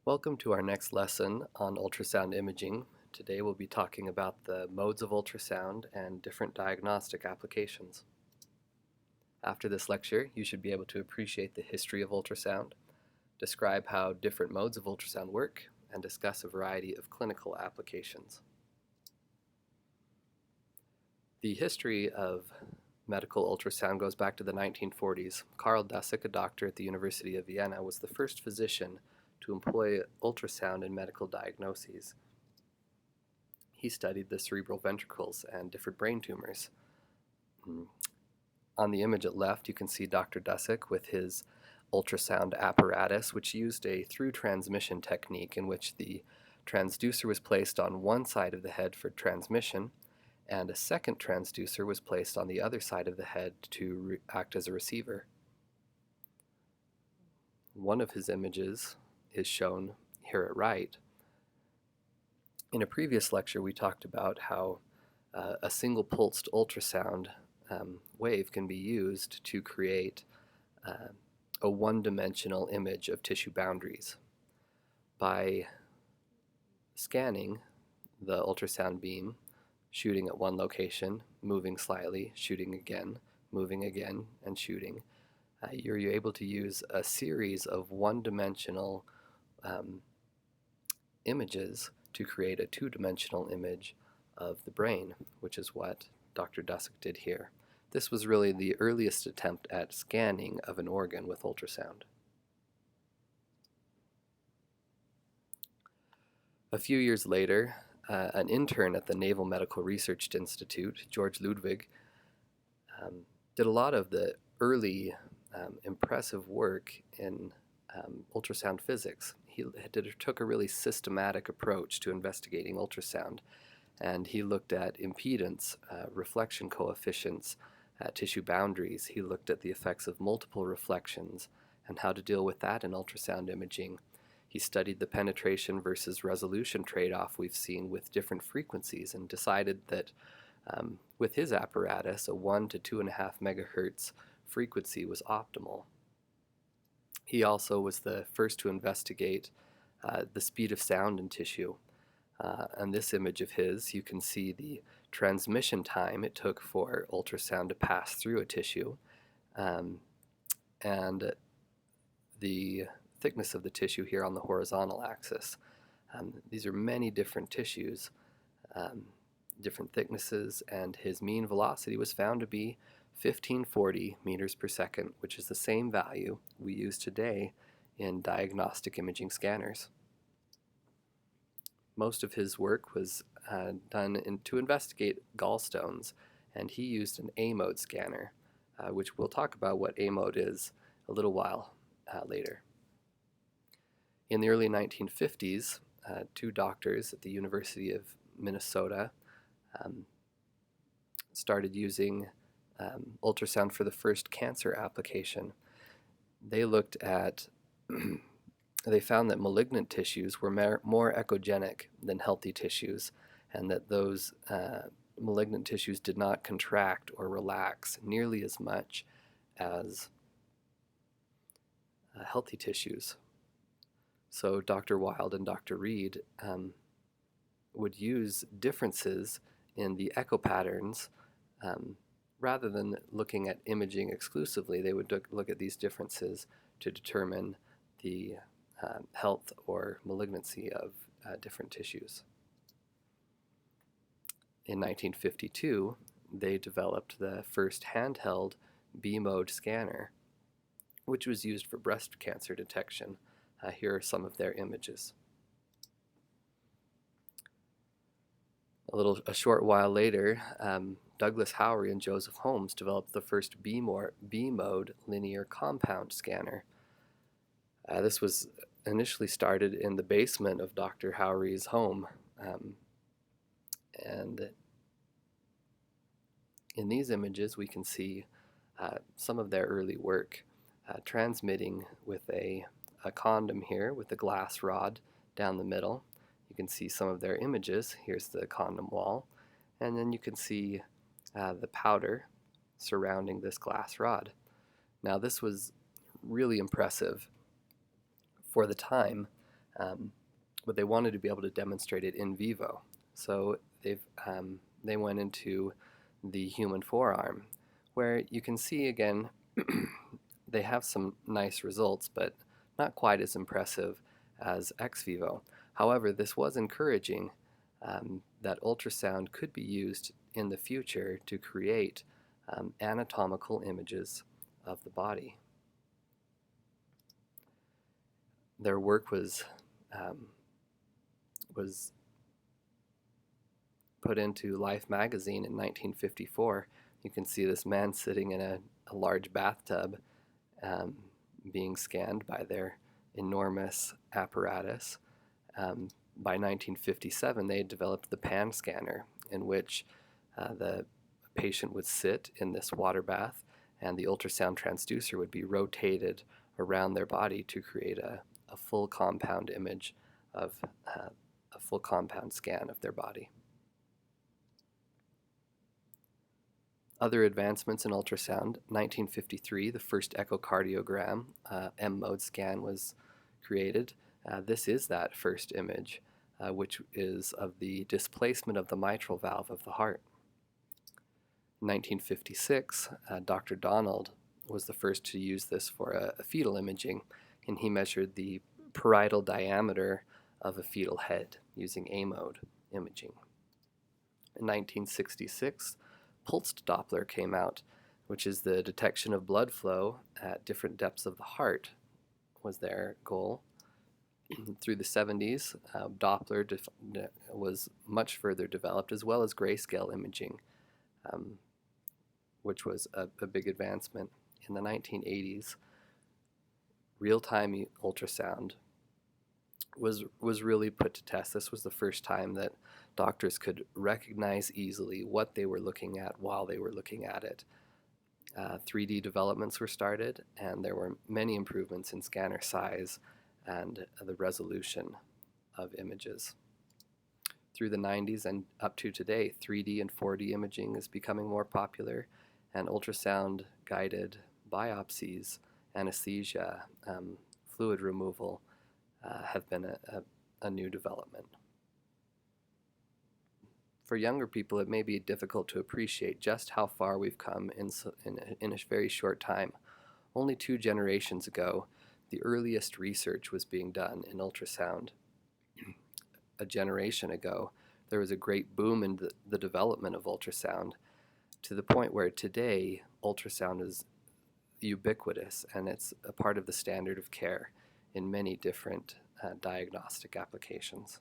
Welcome to our next lesson on ultrasound imaging. Today we'll be talking about the modes of ultrasound and different diagnostic applications. After this lecture, you should be able to appreciate the history of ultrasound, describe how different modes of ultrasound work, and discuss a variety of clinical applications. The history of medical ultrasound goes back to the 1940s. Karl Dessek, a doctor at the University of Vienna, was the first physician to employ ultrasound in medical diagnoses. He studied the cerebral ventricles and different brain tumors. On the image at left, you can see Dr. Dessek with his ultrasound apparatus, which used a through transmission technique in which the transducer was placed on one side of the head for transmission, and a second transducer was placed on the other side of the head to act as a receiver. One of his images is shown here at right. In a previous lecture, we talked about how a single pulsed ultrasound wave can be used to create a one-dimensional image of tissue boundaries. By scanning the ultrasound beam, shooting at one location, moving slightly, shooting again, moving again, and shooting, you're able to use a series of one-dimensional images to create a two-dimensional image of the brain, which is what Dr. Dessek did here. This was really the earliest attempt at scanning of an organ with ultrasound. A few years later, an intern at the Naval Medical Research Institute, George Ludwig, did a lot of the early impressive work in ultrasound physics. He took a really systematic approach to investigating ultrasound, and he looked at impedance, reflection coefficients, tissue boundaries. He looked at the effects of multiple reflections and how to deal with that in ultrasound imaging. He studied the penetration versus resolution trade-off we've seen with different frequencies and decided that with his apparatus, a 1 to 2.5 megahertz frequency was optimal. He also was the first to investigate the speed of sound in tissue. On this image of his, you can see the transmission time it took for ultrasound to pass through a tissue, and the thickness of the tissue here on the horizontal axis. These are many different tissues, different thicknesses, and his mean velocity was found to be 1540 meters per second, which is the same value we use today in diagnostic imaging scanners. Most of his work was done to investigate gallstones, and he used an A-mode scanner, which we'll talk about what A-mode is a little while later. In the early 1950s, two doctors at the University of Minnesota started using ultrasound for the first cancer application. They looked at they found that malignant tissues were more echogenic than healthy tissues, and that those malignant tissues did not contract or relax nearly as much as healthy tissues. So Dr. Wild and Dr. Reed would use differences in the echo patterns. Rather than looking at imaging exclusively, they would look at these differences to determine the health or malignancy of different tissues. In 1952, they developed the first handheld B-mode scanner, which was used for breast cancer detection. Here are some of their images. A short while later, Douglas Howry and Joseph Holmes developed the first B-mode linear compound scanner. This was initially started in the basement of Dr. Howry's home, and in these images we can see some of their early work, transmitting with a condom here with a glass rod down the middle. You can see some of their images. Here's the condom wall, and then you can see the powder surrounding this glass rod. Now this was really impressive for the time. but they wanted to be able to demonstrate it in vivo. So they went into the human forearm, where you can see again they have some nice results, but not quite as impressive as ex vivo. However, this was encouraging that ultrasound could be used in the future to create anatomical images of the body. Their work was put into Life magazine in 1954. You can see this man sitting in a large bathtub being scanned by their enormous apparatus. By 1957, they had developed the pan scanner, in which the patient would sit in this water bath and the ultrasound transducer would be rotated around their body to create a full compound image of a full compound scan of their body. Other advancements in ultrasound: 1953, the first echocardiogram, M-mode scan, was created. This is that first image, which is of the displacement of the mitral valve of the heart. In 1956, Dr. Donald was the first to use this for a fetal imaging, and he measured the parietal diameter of a fetal head using A-mode imaging. In 1966, pulsed Doppler came out, which is the detection of blood flow at different depths of the heart, was their goal. Through the 70s, Doppler was much further developed, as well as grayscale imaging, which was a big advancement. In the 1980s, real-time ultrasound was really put to test. This was the first time that doctors could recognize easily what they were looking at while they were looking at it. 3D developments were started, and there were many improvements in scanner size and the resolution of images. Through the 90s and up to today, 3D and 4D imaging is becoming more popular, and ultrasound-guided biopsies, anesthesia, fluid removal have been a new development. For younger people, it may be difficult to appreciate just how far we've come in a very short time. Only 2 generations ago, the earliest research was being done in ultrasound. A generation ago, there was a great boom in the development of ultrasound, to the point where today ultrasound is ubiquitous and it's a part of the standard of care in many different diagnostic applications.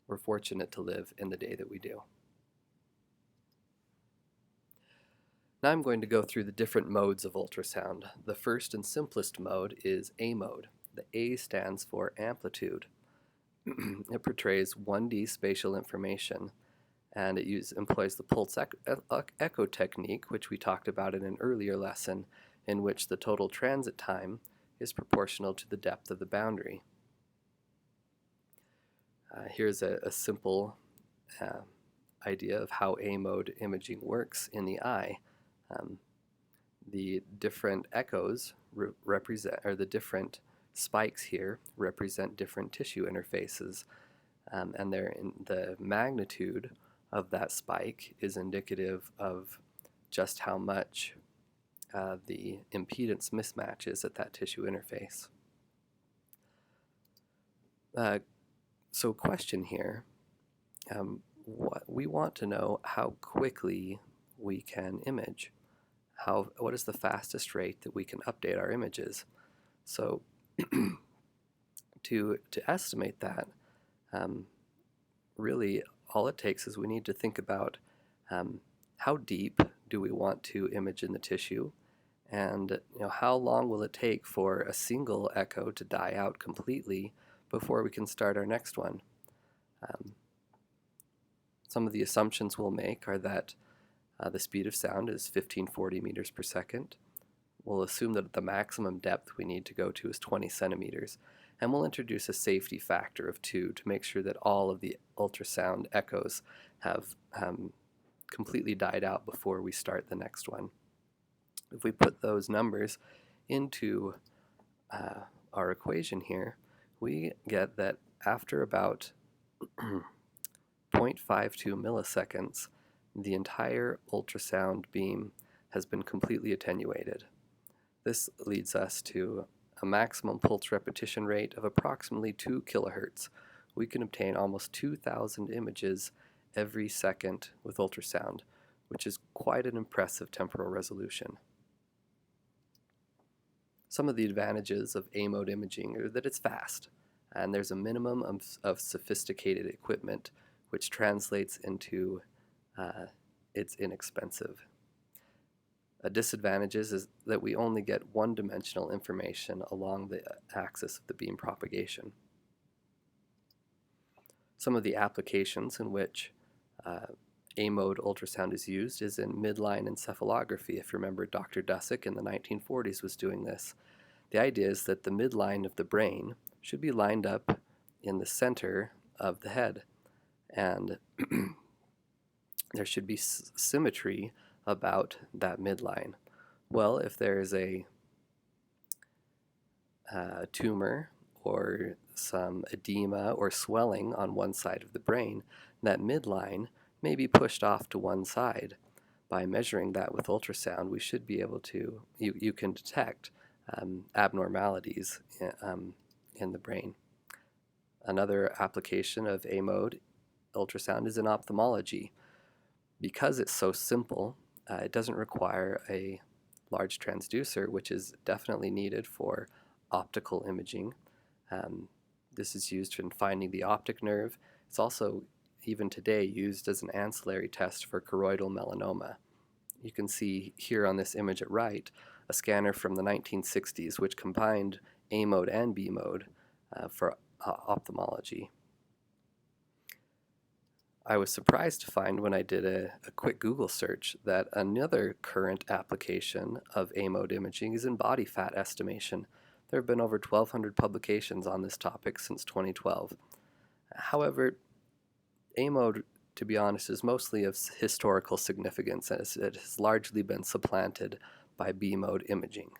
We're fortunate to live in the day that we do. Now I'm going to go through the different modes of ultrasound. The first and simplest mode is A mode. The A stands for amplitude. It portrays 1D spatial information, and it employs the pulse echo technique, which we talked about in an earlier lesson, in which the total transit time is proportional to the depth of the boundary. Here's a simple idea of how A-mode imaging works in the eye. The different echoes represent, or the different spikes here represent different tissue interfaces, and the magnitude of that spike is indicative of just how much the impedance mismatch is at that tissue interface. So question here, we want to know how quickly we can image. What is the fastest rate that we can update our images? So to estimate that, really all it takes is we need to think about how deep do we want to image in the tissue, and how long will it take for a single echo to die out completely before we can start our next one. Some of the assumptions we'll make are that the speed of sound is 1540 meters per second. We'll assume that the maximum depth we need to go to is 20 centimeters, and we'll introduce a safety factor of 2 to make sure that all of the ultrasound echoes have completely died out before we start the next one. If we put those numbers into our equation here, we get that after about 0.52 milliseconds, the entire ultrasound beam has been completely attenuated. This leads us to a maximum pulse repetition rate of approximately 2 kilohertz. We can obtain almost 2,000 images every second with ultrasound, which is quite an impressive temporal resolution. Some of the advantages of A-mode imaging are that it's fast, and there's a minimum of sophisticated equipment, which translates into it's inexpensive. A disadvantage is that we only get one-dimensional information along the axis of the beam propagation. Some of the applications in which A-mode ultrasound is used is in midline encephalography. If you remember, Dr. Dusick in the 1940s was doing this. The idea is that the midline of the brain should be lined up in the center of the head, and there should be symmetry about that midline. Well, if there is a tumor or some edema or swelling on one side of the brain, that midline may be pushed off to one side. By measuring that with ultrasound, we should be able to, you can detect abnormalities in the brain. Another application of A-mode ultrasound is in ophthalmology. Because it's so simple, it doesn't require a large transducer, which is definitely needed for optical imaging. This is used in finding the optic nerve. It's also, even today, used as an ancillary test for choroidal melanoma. You can see here on this image at right a scanner from the 1960s which combined A-mode and B-mode for ophthalmology. I was surprised to find when I did a quick Google search that another current application of A-mode imaging is in body fat estimation. There have been over 1,200 publications on this topic since 2012. However, A-mode, to be honest, is mostly of historical significance, as it has largely been supplanted by B-mode imaging.